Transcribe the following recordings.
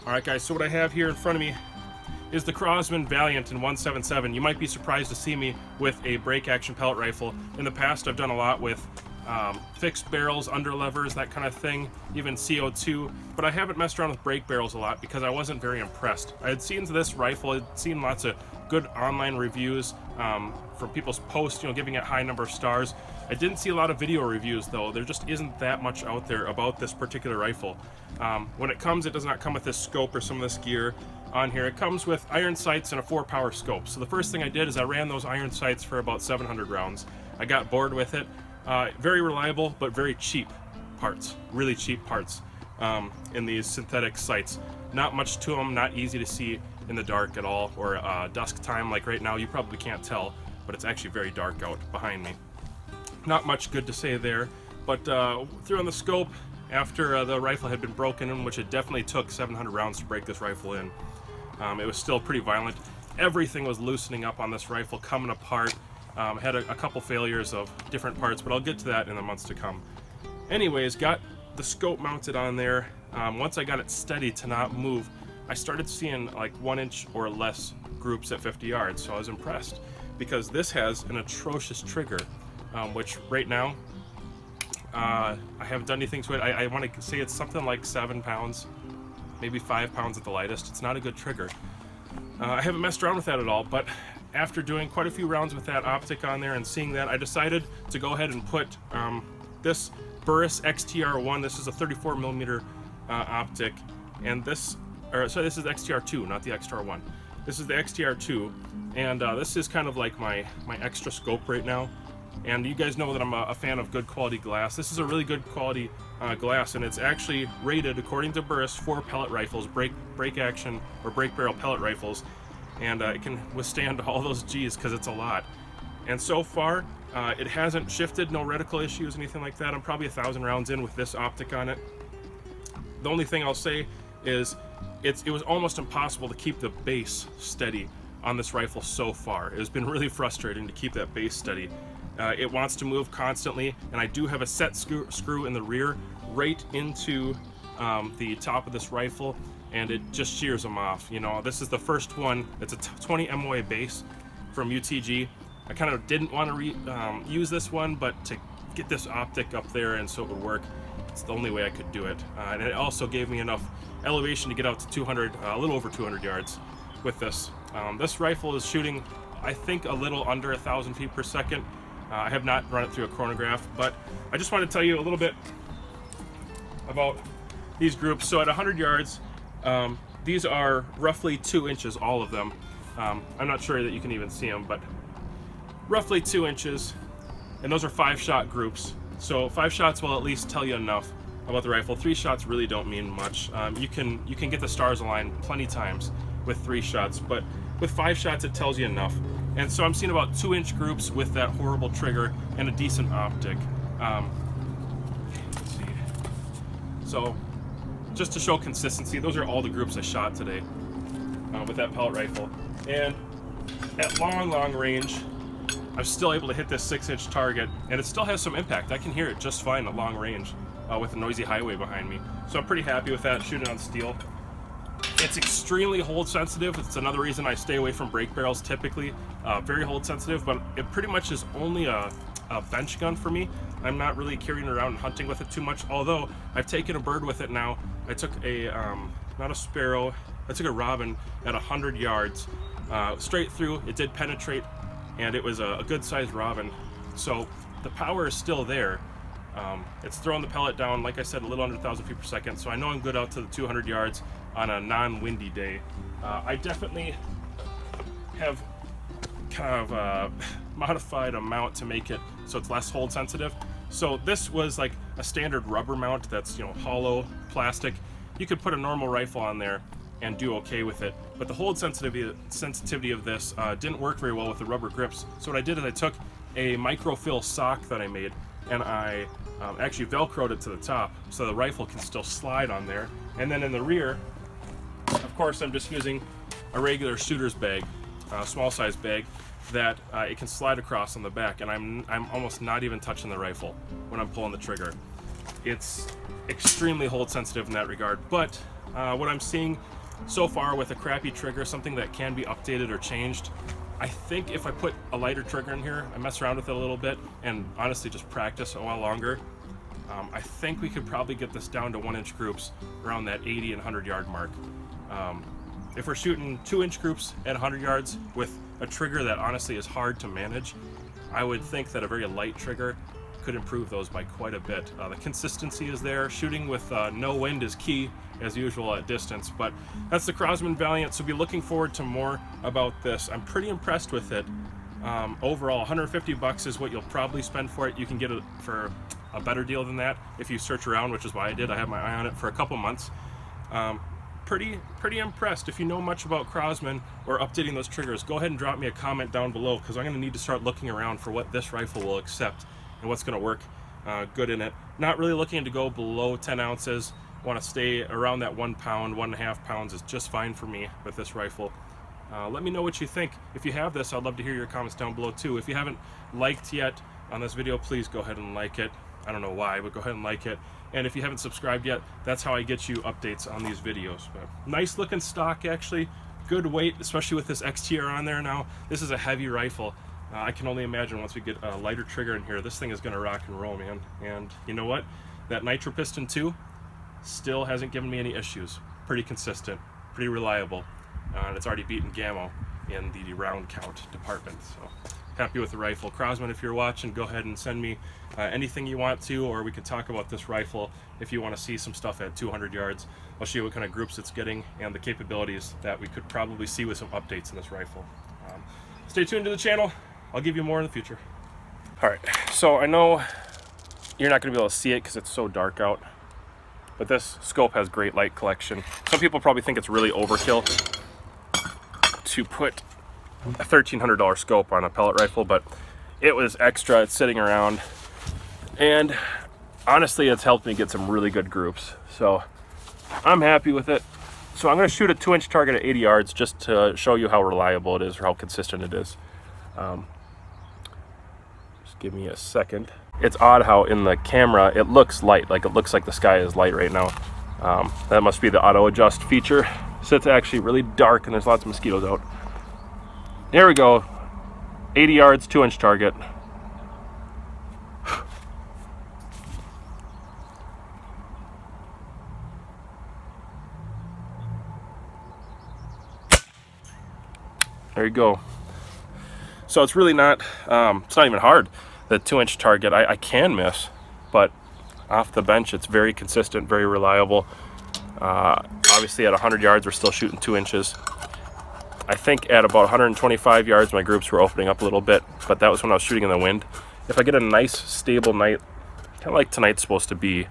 Alright guys, so what I have here in front of me is the Crosman Valiant in 177. You might be surprised to see me with a break action pellet rifle. In the past I've done a lot with fixed barrels, under levers, that kind of thing, even CO2, but I haven't messed around with brake barrels a lot because I wasn't very impressed. I had seen this rifle, I'd seen lots of good online reviews from people's posts, giving it high number of stars. I didn't see a lot of video reviews though. There just isn't that much out there about this particular rifle. When it comes, it does not come with this scope or some of this gear on here. It comes with iron sights and a 4-power scope. So the first thing I did is I ran those iron sights for about 700 rounds. I got bored with it. Very reliable, but very cheap parts, really cheap parts in these synthetic sights. Not much to them, not easy to see in the dark at all, or dusk time like right now. You probably can't tell, but it's actually very dark out behind me. Not much good to say there, but threw on the scope after the rifle had been broken in, which it definitely took 700 rounds to break this rifle in. It was still pretty violent. Everything was loosening up on this rifle, coming apart. Had a couple failures of different parts, but I'll get to that in the months to come. Anyways, got the scope mounted on there. Once I got it steady to not move, I started seeing like 1 inch or less groups at 50 yards, so I was impressed because this has an Atrocious Trigger, which right now I haven't done anything to it. I want to say it's something like 7 pounds, maybe 5 pounds at the lightest. It's not a good trigger. I haven't messed around with that at all, but after doing quite a few rounds with that optic on there and seeing that, I decided to go ahead and put this Burris XTR1. This is a 34mm optic, and this is XTR2, not the XTR1. This is the XTR2, and this is kind of like my extra scope right now. And you guys know that I'm a fan of good quality glass. This is a really good quality glass, and it's actually rated, according to Burris, for pellet rifles, break action or break barrel pellet rifles, and it can withstand all those G's because it's a lot. And so far, it hasn't shifted, no reticle issues, anything like that. I'm probably 1,000 rounds in with this optic on it. The only thing I'll say is it was almost impossible to keep the base steady on this rifle so far. It's been really frustrating to keep that base steady. It wants to move constantly, and I do have a set screw in the rear right into the top of this rifle, and it just shears them off. This is the first one. It's a 20 MOA base from UTG. I kind of didn't want to use this one, but to get this optic up there and so it would work, it's the only way I could do it. And it also gave me enough elevation to get out to 200, a little over 200 yards with this. This rifle is shooting, I think, a little under 1,000 feet per second. I have not run it through a chronograph, but I just want to tell you a little bit about these groups. So at 100 yards, these are roughly 2 inches, all of them. I'm not sure that you can even see them, but roughly 2 inches, and those are 5-shot groups. So 5 shots will at least tell you enough about the rifle. 3 shots really don't mean much. You can get the stars aligned plenty times with 3 shots, but with 5 shots it tells you enough. And so I'm seeing about 2-inch groups with that horrible trigger and a decent optic. Let's see. So just to show consistency, those are all the groups I shot today with that pellet rifle. And at long range, I'm still able to hit this 6-inch target, and it still has some impact. I can hear it just fine at long range with a noisy highway behind me. So I'm pretty happy with that, shooting on steel. It's extremely hold sensitive. It's another reason I stay away from brake barrels typically. Very hold sensitive, but it pretty much is only a bench gun for me. I'm not really carrying it around and hunting with it too much, although I've taken a bird with it now. I took a, not a sparrow, I took a robin at 100 yards, straight through. It did penetrate, and it was a good sized robin. So the power is still there. It's throwing the pellet down, like I said, a little under 1,000 feet per second, so I know I'm good out to the 200 yards on a non-windy day. I definitely have kind of modified a mount to make it so it's less hold sensitive. So this was like a standard rubber mount that's hollow plastic. You could put a normal rifle on there and do okay with it, but the hold sensitivity of this didn't work very well with the rubber grips. So what I did is I took a microfill sock that I made, and I actually velcroed it to the top so the rifle can still slide on there. And then in the rear, of course, I'm just using a regular shooter's bag, small size bag, that it can slide across on the back, and I'm almost not even touching the rifle when I'm pulling the trigger. It's extremely hold sensitive in that regard, but What I'm seeing so far with a crappy trigger, something that can be updated or changed, I think if I put a lighter trigger in here, I mess around with it a little bit, and honestly just practice a while longer, I think we could probably get this down to 1-inch groups around that 80 and 100 yard mark. If we're shooting 2-inch groups at 100 yards with a trigger that honestly is hard to manage, I would think that a very light trigger could improve those by quite a bit. The consistency is there. Shooting with no wind is key, as usual, at distance. But that's the Crosman Valiant, so be looking forward to more about this. I'm pretty impressed with it. Overall, 150 bucks is what you'll probably spend for it. You can get it for a better deal than that if you search around, which is why I did. I have my eye on it for a couple months. Pretty impressed. If you know much about Crosman or updating those triggers, go ahead and drop me a comment down below, because I'm going to need to start looking around for what this rifle will accept and what's going to work good in it. Not really looking to go below 10 ounces. Want to stay around that 1 pound, 1.5 pounds is just fine for me with this rifle. Let me know what you think. If you have this, I'd love to hear your comments down below too. If you haven't liked yet on this video, please go ahead and like it. I don't know why, but go ahead and like it. And if you haven't subscribed yet, that's how I get you updates on these videos. But nice looking stock, actually. Good weight, especially with this XTR on there now. This is a heavy rifle. I can only imagine once we get a lighter trigger in here, this thing is going to rock and roll, man. And you know what? That Nitro Piston 2 still hasn't given me any issues. Pretty consistent, pretty reliable. And it's already beaten Gammo in the round count department. So happy with the rifle. Crosman, if you're watching, go ahead and send me anything you want to, or we could talk about this rifle if you want to see some stuff at 200 yards. I'll show you what kind of groups it's getting and the capabilities that we could probably see with some updates in this rifle. Stay tuned to the channel. I'll give you more in the future. All right, so I know you're not going to be able to see it because it's so dark out, but this scope has great light collection. Some people probably think it's really overkill to put a $1,300 scope on a pellet rifle, but it was extra. It's sitting around, and honestly, it's helped me get some really good groups, so I'm happy with it. So I'm going to shoot a 2-inch target at 80 yards just to show you how reliable it is or how consistent it is. Just give me a second. It's odd how in the camera it looks light, like it looks like the sky is light right now. That must be the auto adjust feature. So it's actually really dark and there's lots of mosquitoes out. There we go. 80 yards, 2-inch target. There you go. So it's really not, it's not even hard. The 2-inch target, I can miss, but off the bench, it's very consistent, very reliable. Obviously at 100 yards, we're still shooting 2 inches. I think at about 125 yards, my groups were opening up a little bit, but that was when I was shooting in the wind. If I get a nice, stable night, kind of like tonight's supposed to be,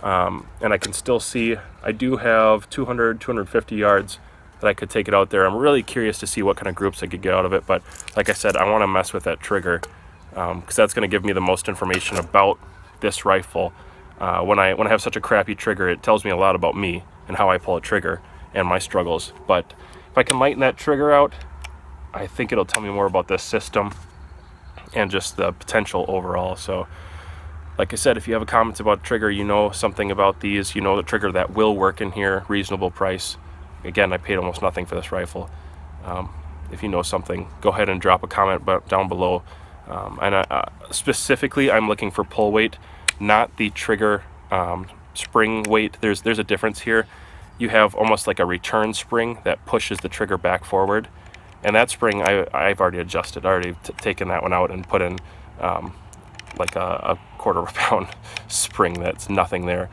and I can still see, I do have 200, 250 yards that I could take it out there. I'm really curious to see what kind of groups I could get out of it, but like I said, I want to mess with that trigger because that's going to give me the most information about this rifle. When I have such a crappy trigger, it tells me a lot about me and how I pull a trigger and my struggles. But if I can lighten that trigger out, I think it'll tell me more about this system and just the potential overall. So like I said, if you have a comment about trigger, you know something about these, you know the trigger that will work in here, reasonable price. Again, I paid almost nothing for this rifle. If you know something, go ahead and drop a comment down below. Specifically, I'm looking for pull weight, not the trigger spring weight. There's a difference here. You have almost like a return spring that pushes the trigger back forward, and that spring I've already adjusted. I already taken that one out and put in like a 1/4 pound spring that's nothing there.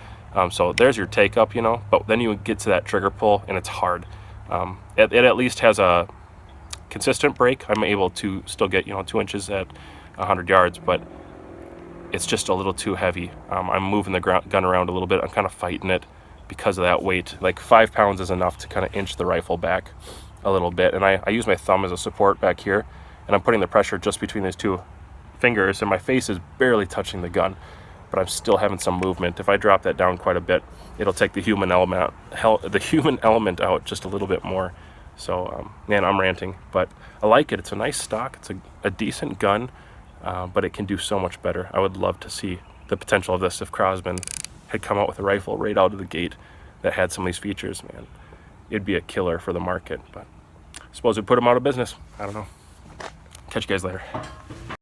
So there's your take up, you know, but then you get to that trigger pull and it's hard. It at least has a consistent break. I'm able to still get, 2 inches at 100 yards, but it's just a little too heavy. I'm moving the gun around a little bit. I'm kind of fighting it because of that weight. Like 5 pounds is enough to kind of inch the rifle back a little bit. And I use my thumb as a support back here, and I'm putting the pressure just between these 2 fingers, and my face is barely touching the gun, but I'm still having some movement. If I drop that down quite a bit, it'll take the human element out just a little bit more. So man, I'm ranting, but I like it. It's a nice stock. It's a decent gun, but it can do so much better. I would love to see the potential of this if Crosman had come out with a rifle right out of the gate that had some of these features, man, it'd be a killer for the market. But I suppose it'd put them out of business. I don't know. Catch you guys later.